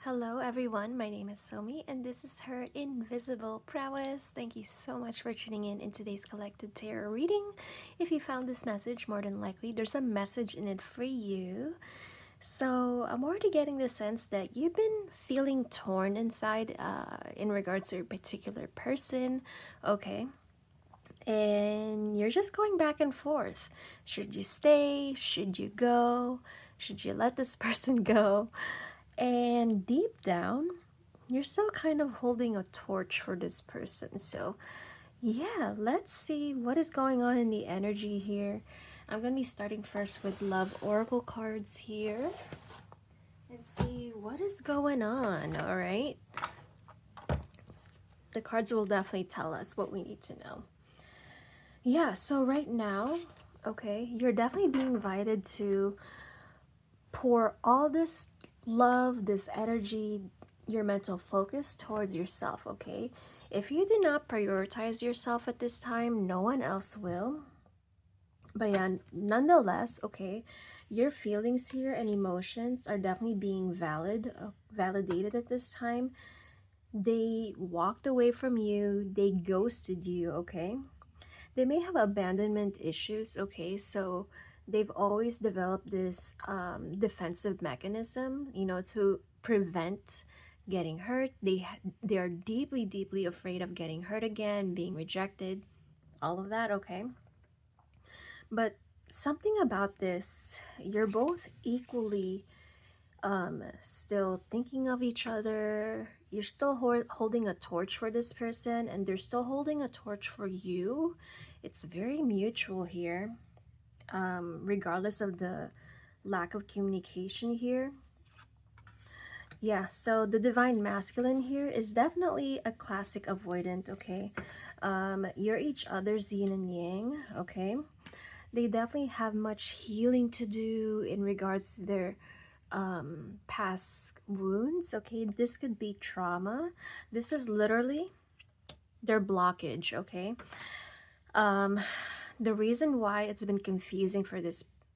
Hello everyone, my name is Somi and this is her Invisible Prowess. Thank you so much for tuning in today's collected tarot reading. If you found this message, more than likely there's a message in it for you. So I'm already getting the sense that you've been feeling torn inside in regards to a particular person, okay? And you're just going back and forth. Should you stay? Should you go? Should you let this person go? And deep down, you're still kind of holding a torch for this person. So, yeah, let's see what is going on in the energy here. I'm going to be starting first with Love Oracle cards here and see what is going on, all right? The cards will definitely tell us what we need to know. Yeah, so right now, okay, you're definitely being invited to pour all this love, this energy, your mental focus towards yourself, okay? If you do not prioritize yourself at this time, no one else will. But yeah, nonetheless, okay, your feelings here and emotions are definitely being validated at this time. They walked away from you, they ghosted you, okay? They may have abandonment issues, okay? So they've always developed this defensive mechanism, to prevent getting hurt. They are deeply, deeply afraid of getting hurt again, being rejected, all of that, okay? But something about this, you're both equally still thinking of each other. You're still holding a torch for this person, and they're still holding a torch for you. It's very mutual here, regardless of the lack of communication here. Yeah, so the divine masculine here is definitely a classic avoidant, okay? You're each other's yin and yang, okay? They definitely have much healing to do in regards to their past wounds, okay? This could be trauma. This is literally their blockage, okay? um the reason why it's been confusing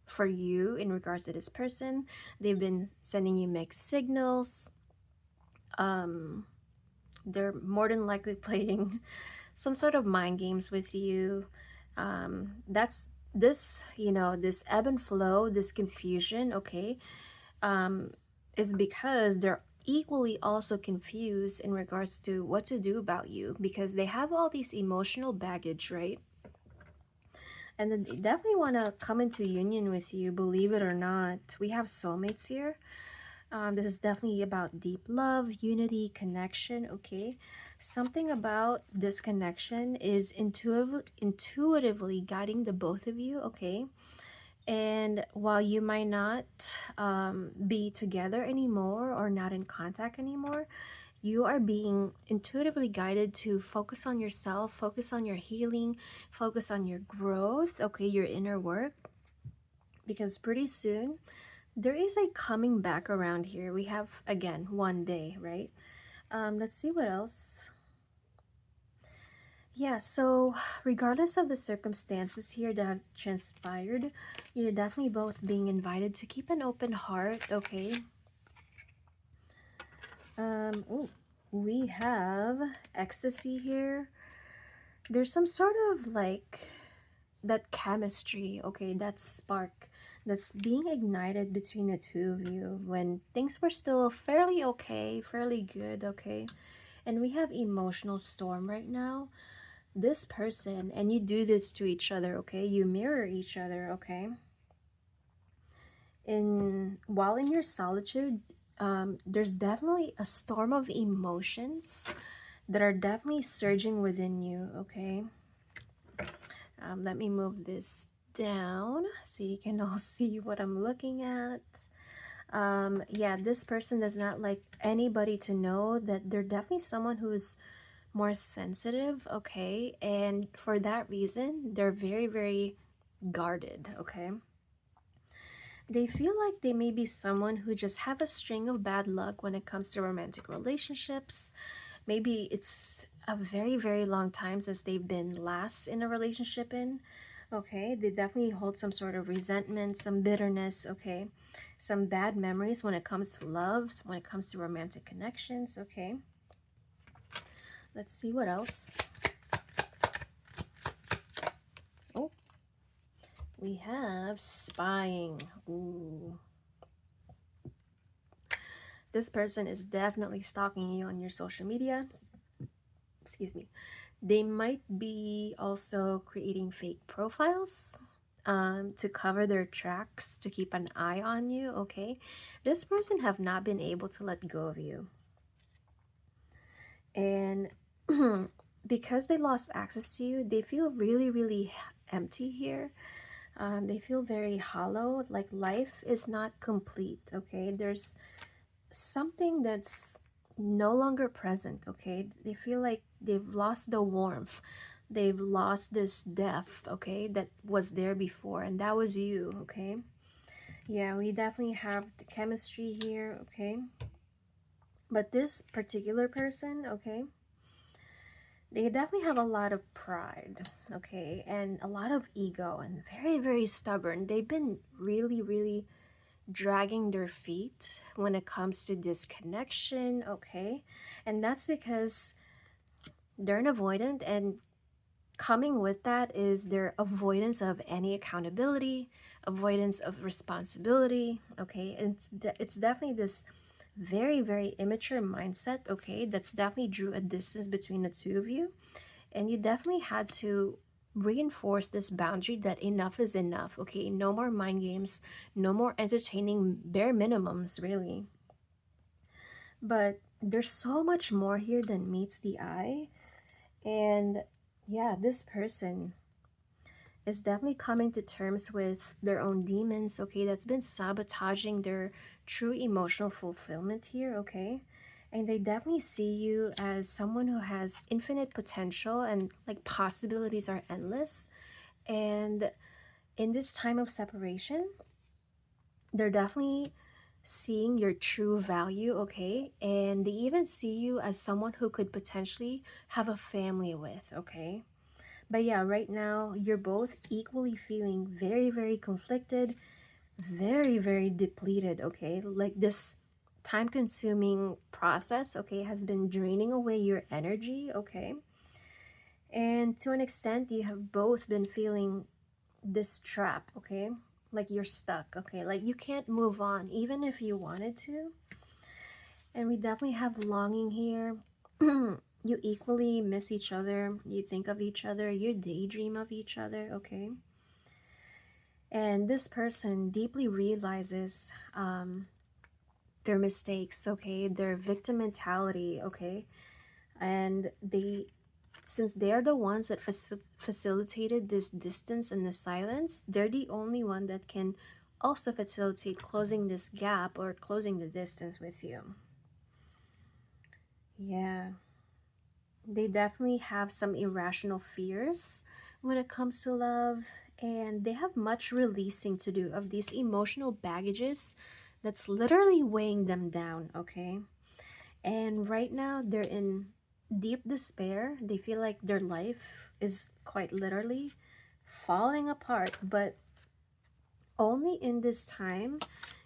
for you in regards to this person, they've been sending you mixed signals. um they're more than likely playing some sort of mind games with you. That's this, this ebb and flow, this confusion, okay, um, is because they're equally also confused in regards to what to do about you, because they have all these emotional baggage, right? And then they definitely want to come into union with you, believe it or not. We have soulmates here. This is definitely about deep love, unity, connection, okay? Something about this connection is intuitively guiding the both of you, okay? And while you might not be together anymore or not in contact anymore, you are being intuitively guided to focus on yourself, focus on your healing, focus on your growth, okay, your inner work. Because pretty soon, there is a coming back around here. We have, again, one day, right? Let's see what else. Yeah, so regardless of the circumstances here that have transpired, you're definitely both being invited to keep an open heart, okay? Oh, we have ecstasy here. There's some sort of like that chemistry, okay, that spark that's being ignited between the two of you when things were still fairly okay, fairly good, okay? And we have emotional storm right now. This person, and you do this to each other, okay? You mirror each other, okay? And while in your solitude, there's definitely a storm of emotions that are definitely surging within you, okay? Let me move this down so you can all see what I'm looking at. Yeah, this person does not like anybody to know that they're definitely someone who's more sensitive, okay? And for that reason, they're very, very guarded, okay? They feel like they may be someone who just have a string of bad luck when it comes to romantic relationships. Maybe it's a very, very long time since they've been last in a relationship in. Okay, they definitely hold some sort of resentment, some bitterness, okay, some bad memories when it comes to loves, when it comes to romantic connections, okay. Let's see what else. Oh, we have spying. Ooh. This person is definitely stalking you on your social media. Excuse me. They might be also creating fake profiles to cover their tracks, to keep an eye on you, okay? This person have not been able to let go of you. And because they lost access to you, they feel really, really empty here. They feel very hollow, like life is not complete, okay? There's something that's no longer present, okay? They feel like they've lost the warmth. They've lost this depth, okay, that was there before, and that was you, okay? Yeah, we definitely have the chemistry here, okay? But this particular person, okay, they definitely have a lot of pride, okay, and a lot of ego, and very, very stubborn. They've been really, really dragging their feet when it comes to this connection, okay? And that's because they're an avoidant, and coming with that is their avoidance of any accountability, avoidance of responsibility, okay? And it's definitely this very, very immature mindset, okay? That's definitely drew a distance between the two of you. And you definitely had to reinforce this boundary that enough is enough, okay? No more mind games, no more entertaining bare minimums, really. But there's so much more here than meets the eye. And yeah, this person is definitely coming to terms with their own demons, okay? That's been sabotaging their true emotional fulfillment here, okay? And they definitely see you as someone who has infinite potential, and like possibilities are endless. And in this time of separation, they're definitely seeing your true value, okay? And they even see you as someone who could potentially have a family with, okay? But yeah, right now you're both equally feeling very, very conflicted, very, very depleted, okay? Like this time consuming process, okay, has been draining away your energy, okay? And to an extent, you have both been feeling this trap, okay? Like you're stuck, okay? Like you can't move on even if you wanted to. And we definitely have longing here. You equally miss each other, you think of each other, you daydream of each other, okay? And this person deeply realizes their mistakes, okay? Their victim mentality, okay? And since they're the ones that facilitated this distance and the silence, they're the only one that can also facilitate closing this gap or closing the distance with you. Yeah, they definitely have some irrational fears when it comes to love, and they have much releasing to do of these emotional baggages that's literally weighing them down, okay? And right now, they're in deep despair. They feel like their life is quite literally falling apart, but only in this time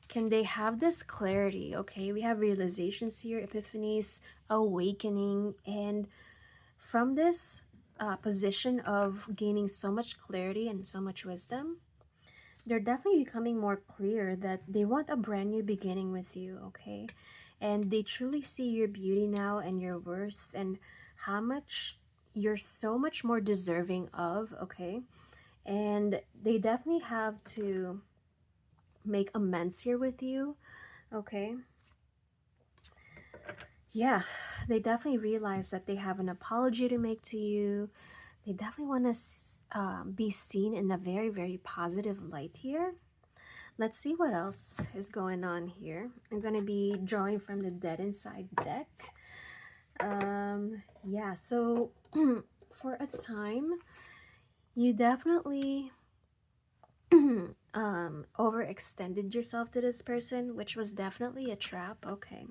can they have this clarity, okay? We have realizations here, epiphanies, awakening, and from this position of gaining so much clarity and so much wisdom, they're definitely becoming more clear that they want a brand new beginning with you, okay? And they truly see your beauty now and your worth and how much you're so much more deserving of, okay? And they definitely have to make amends here with you, okay? Yeah, they definitely realize that they have an apology to make to you. They definitely want to be seen in a very, very positive light here. Let's see what else is going on here. I'm going to be drawing from the Dead Inside deck. Yeah, so for a time, you definitely overextended yourself to this person, which was definitely a trap. Okay.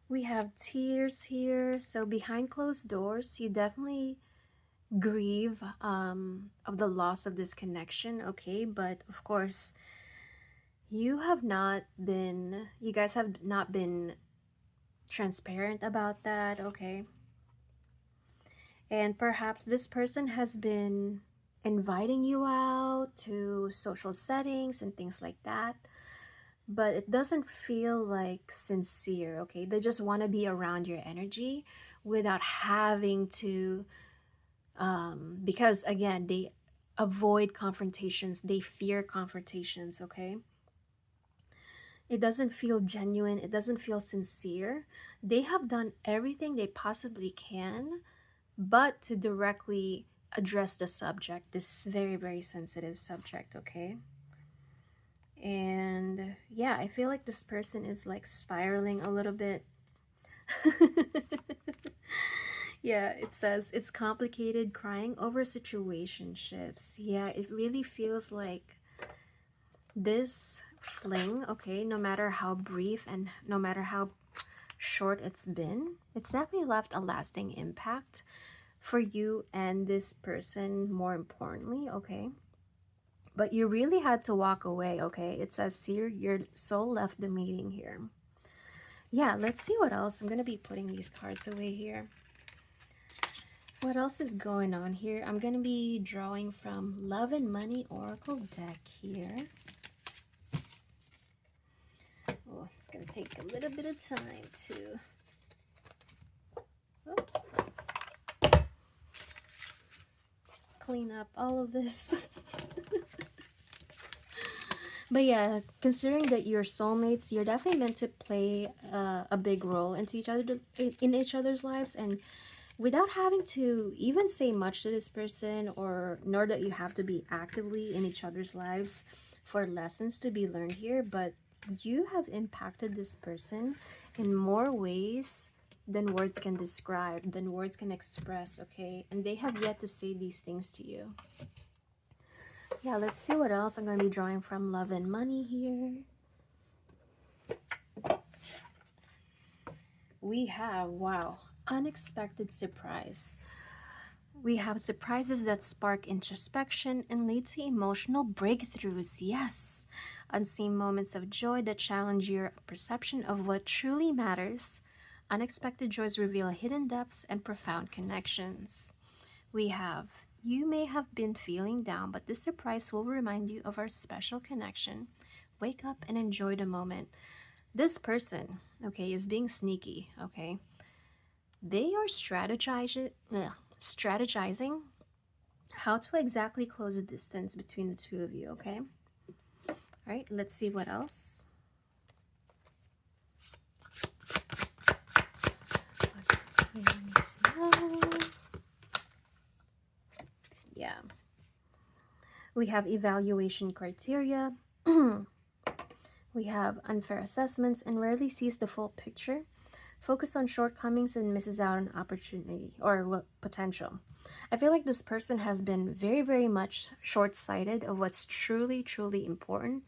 We have tears here. So behind closed doors, you definitely grieve of the loss of this connection, okay? But of course, you guys have not been transparent about that, okay? And perhaps this person has been inviting you out to social settings and things like that, but it doesn't feel like sincere, okay? They just want to be around your energy without having to, because again, they avoid confrontations, they fear confrontations, okay? It doesn't feel genuine, it doesn't feel sincere. They have done everything they possibly can, but to directly address the subject, this very, very sensitive subject, okay? And yeah, I feel like this person is like spiraling a little bit. Yeah, it says it's complicated crying over situationships. Yeah, it really feels like this fling, okay, no matter how brief and no matter how short it's been, it's definitely left a lasting impact for you and this person, more importantly, okay? But you really had to walk away, okay? It says here your soul left the meeting here. Yeah, let's see what else. I'm gonna be putting these cards away here. What else is going on here? I'm gonna be drawing from Love and Money Oracle deck here. Oh, it's gonna take a little bit of time to clean up all of this. But yeah, considering that you're soulmates, you're definitely meant to play a big role into in each other's lives, and without having to even say much to this person, or nor that you have to be actively in each other's lives for lessons to be learned here, but you have impacted this person in more ways than words can describe, than words can express, okay? And they have yet to say these things to you. Yeah, let's see what else I'm going to be drawing from Love and Money here. We have, wow, unexpected surprise. We have surprises that spark introspection and lead to emotional breakthroughs. Yes, unseen moments of joy that challenge your perception of what truly matters. Unexpected joys reveal hidden depths and profound connections. We have, you may have been feeling down, but this surprise will remind you of our special connection. Wake up and enjoy the moment. This person, okay, is being sneaky, okay? They are strategizing how to exactly close the distance between the two of you, okay? All right, let's see what else. Yeah. We have evaluation criteria. We have unfair assessments and rarely sees the full picture. Focus on shortcomings and misses out on opportunity or potential. I feel like this person has been very, very much short-sighted of what's truly, truly important.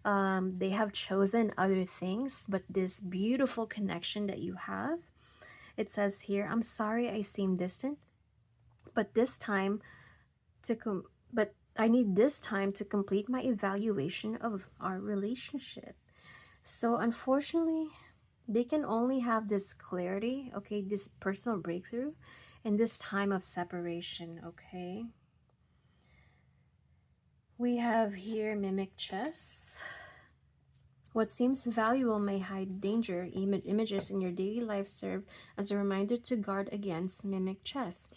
They have chosen other things, but this beautiful connection that you have, it says here, I'm sorry I seem distant, but but I need this time to complete my evaluation of our relationship. So unfortunately, they can only have this clarity, okay, this personal breakthrough in this time of separation, okay? We have here mimic chess. What seems valuable may hide danger. Images in your daily life serve as a reminder to guard against mimic chess.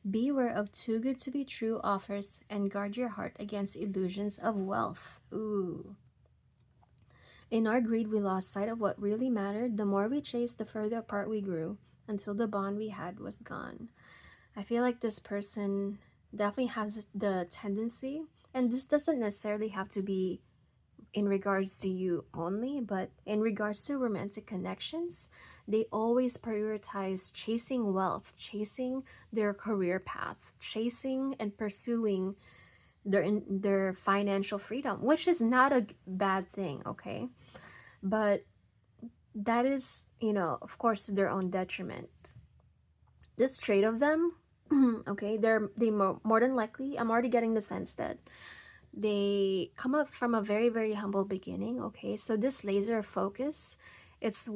Beware of too good to be true offers and guard your heart against illusions of wealth. Ooh. In our greed, we lost sight of what really mattered. The more we chased, the further apart we grew until the bond we had was gone. I feel like this person definitely has the tendency, and this doesn't necessarily have to be in regards to you only, but in regards to romantic connections, they always prioritize chasing wealth, chasing their career path, chasing and pursuing their financial freedom, which is not a bad thing, okay? But that is, of course, to their own detriment. This trait of them Okay, they more than likely, I'm already getting the sense that they come up from a very very humble beginning. Okay, so this laser focus, it's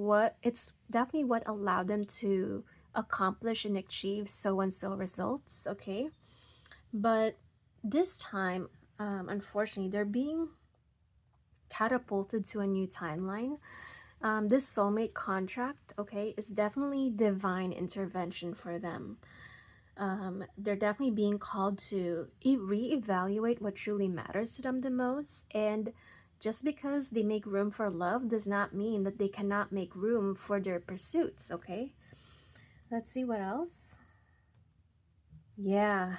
definitely what allowed them to accomplish and achieve so and so results. Okay, but this time, unfortunately, they're being catapulted to a new timeline. This soulmate contract, okay, is definitely divine intervention for them. They're definitely being called to reevaluate what truly matters to them the most. And just because they make room for love does not mean that they cannot make room for their pursuits, okay? Let's see what else. Yeah,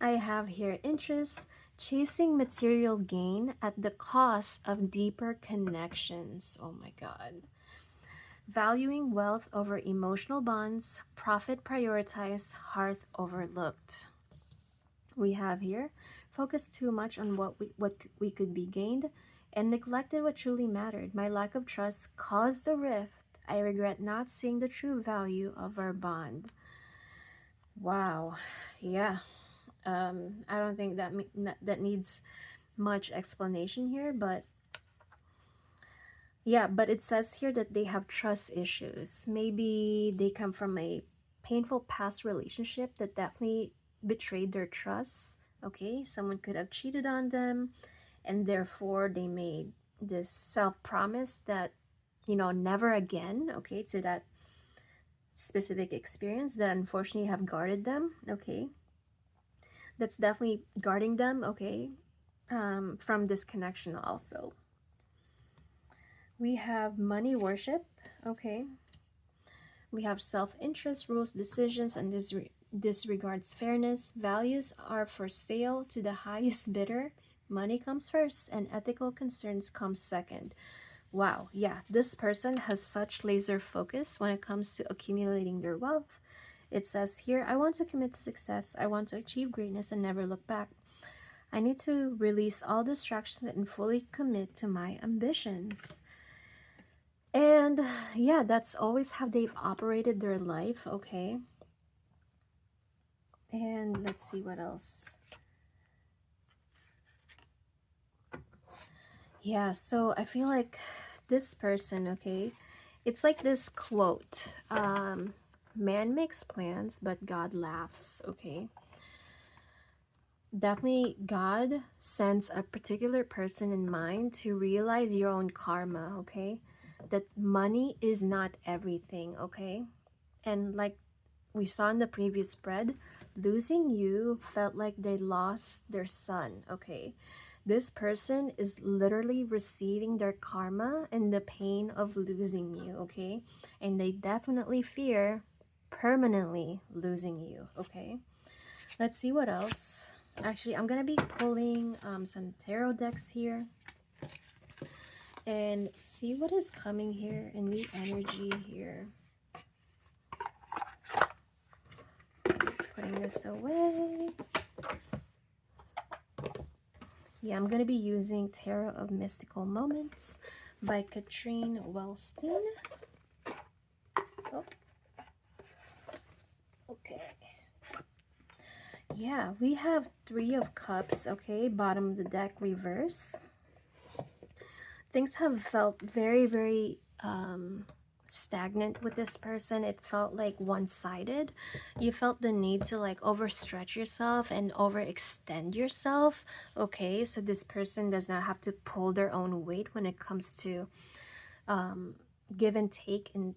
I have here interest chasing material gain at the cost of deeper connections. Oh my God. Valuing wealth over emotional bonds, profit prioritized, hearth overlooked. We have here focused too much on what we could be gained and neglected what truly mattered. My lack of trust caused a rift. I regret not seeing the true value of our bond. Wow. Yeah. I don't think that needs much explanation here, but yeah, but it says here that they have trust issues. Maybe they come from a painful past relationship that definitely betrayed their trust. Okay, someone could have cheated on them, and therefore they made this self promise that, never again, okay, to that specific experience that unfortunately have guarded them. Okay, that's definitely guarding them. Okay, from this connection also. We have money worship. Okay, we have self-interest, rules, decisions, and disregards fairness. Values are for sale to the highest bidder. Money comes first, and ethical concerns come second. Wow, yeah, this person has such laser focus when it comes to accumulating their wealth. It says here, I want to commit to success. I want to achieve greatness and never look back. I need to release all distractions and fully commit to my ambitions. And yeah, that's always how they've operated their life, okay? And let's see what else. Yeah, so I feel like this person, okay, it's like this quote, man makes plans, but God laughs, okay? Definitely, God sends a particular person in mind to realize your own karma, okay? That money is not everything, okay? And like we saw in the previous spread, losing you felt like they lost their son, okay? This person is literally receiving their karma and the pain of losing you, okay? And they definitely fear permanently losing you, okay? Let's see what else. Actually, I'm gonna be pulling some tarot decks here and see what is coming here in the energy here. Putting this away. Yeah, I'm going to be using Tarot of Mystical Moments by Katrine Wellstein. Oh, okay. Yeah, we have Three of Cups, okay, bottom of the deck, reverse. Things have felt very, very stagnant with this person. It felt like one-sided. You felt the need to like overstretch yourself and overextend yourself. Okay, so this person does not have to pull their own weight when it comes to give and take in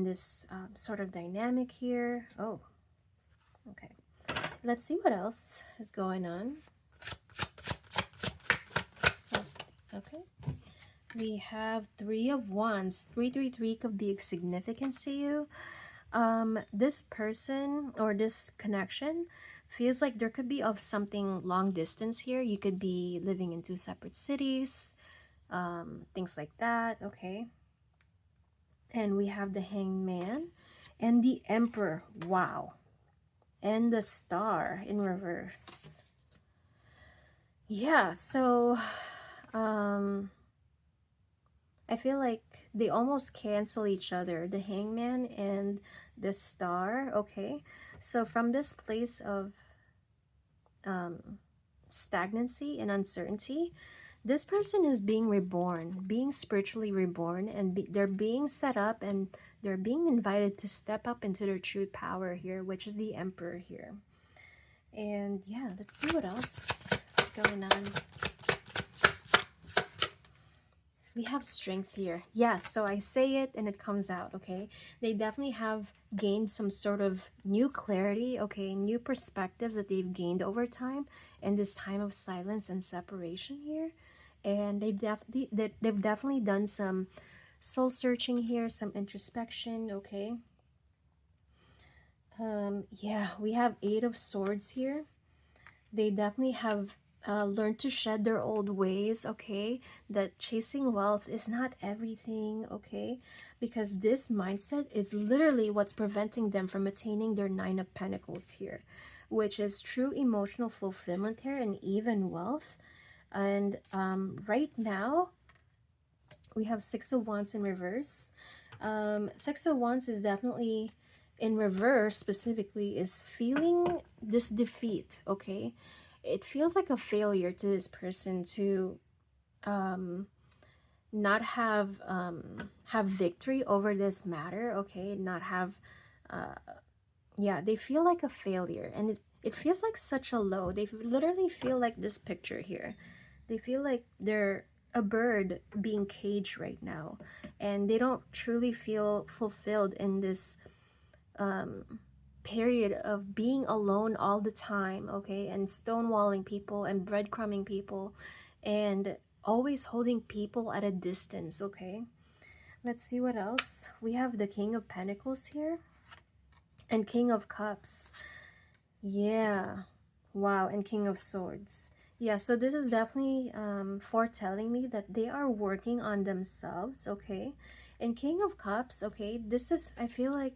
this sort of dynamic here. Oh, okay. Let's see what else is going on. Okay. We have Three of Wands. 333 could be significant to you. This person or this connection feels like there could be of something long distance here. You could be living in two separate cities, things like that. Okay. And we have the Hangman and the Emperor. Wow. And the Star in reverse. Yeah, so I feel like they almost cancel each other, the Hangman and the Star. Okay, So from this place of um, stagnancy and uncertainty, this person is being reborn, being spiritually reborn, and they're being set up and they're being invited to step up into their true power here, which is the Emperor here. And yeah, let's see what else is going on. We have strength here. Yes, so I say it and it comes out, okay? They definitely have gained some sort of new clarity, okay? New perspectives that they've gained over time in this time of silence and separation here. And they've definitely done some soul searching here, some introspection, okay? Yeah, we have Eight of Swords here. They definitely have learned to shed their old ways, okay? That chasing wealth is not everything, okay? Because this mindset is literally what's preventing them from attaining their Nine of Pentacles here, which is true emotional fulfillment here and even wealth. And right now, we have Six of Wands in reverse. Six of Wands is definitely in reverse, specifically, is feeling this defeat, okay? It feels like a failure to this person to um, not have victory over this matter, okay? Not have, yeah, they feel like a failure, and it feels like such a low. They literally feel like this picture here. They feel like they're a bird being caged right now, and they don't truly feel fulfilled in this period of being alone all the time, okay, and stonewalling people and breadcrumbing people and always holding people at a distance, okay. Let's see what else. We have the King of Pentacles here and King of Cups. Yeah. Wow. And King of Swords. Yeah, so this is definitely foretelling me that they are working on themselves, okay? And King of Cups, okay, this is, I feel like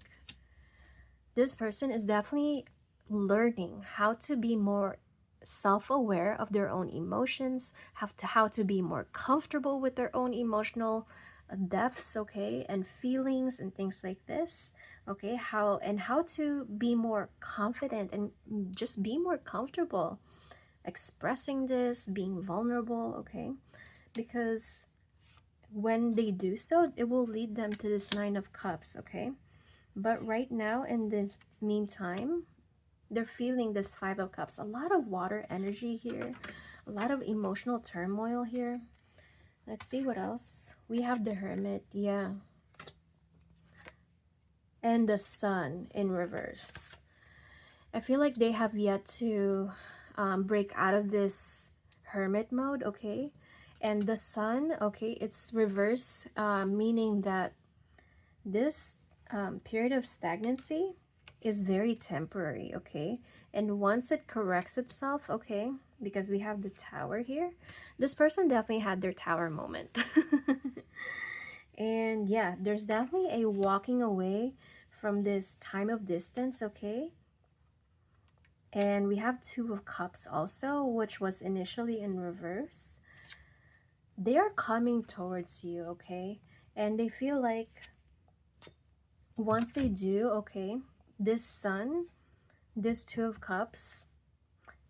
this person is definitely learning how to be more self-aware of their own emotions, how to be more comfortable with their own emotional depths, okay, and feelings and things like this, okay, how to be more confident and just be more comfortable expressing this, being vulnerable, okay, because when they do so, it will lead them to this Nine of Cups, okay. But right now, in this meantime, they're feeling this Five of Cups. A lot of water energy here. A lot of emotional turmoil here. Let's see what else. We have the Hermit. Yeah. And the Sun in reverse. I feel like they have yet to break out of this Hermit mode, okay? And the Sun, okay, it's reverse, meaning that this period of stagnancy is very temporary, okay? And once it corrects itself, okay, because we have the Tower here, this person definitely had their Tower moment. And yeah, there's definitely a walking away from this time of distance, okay? And we have Two of Cups also, which was initially in reverse. They are coming towards you, okay? And they feel like once they do, okay, this Sun, this Two of Cups,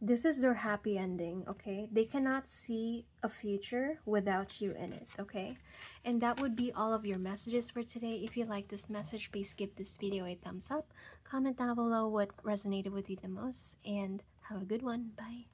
this is their happy ending, okay? They cannot see a future without you in it, okay? And that would be all of your messages for today. If you like this message, please give this video a thumbs up. Comment down below what resonated with you the most, and have a good one. Bye.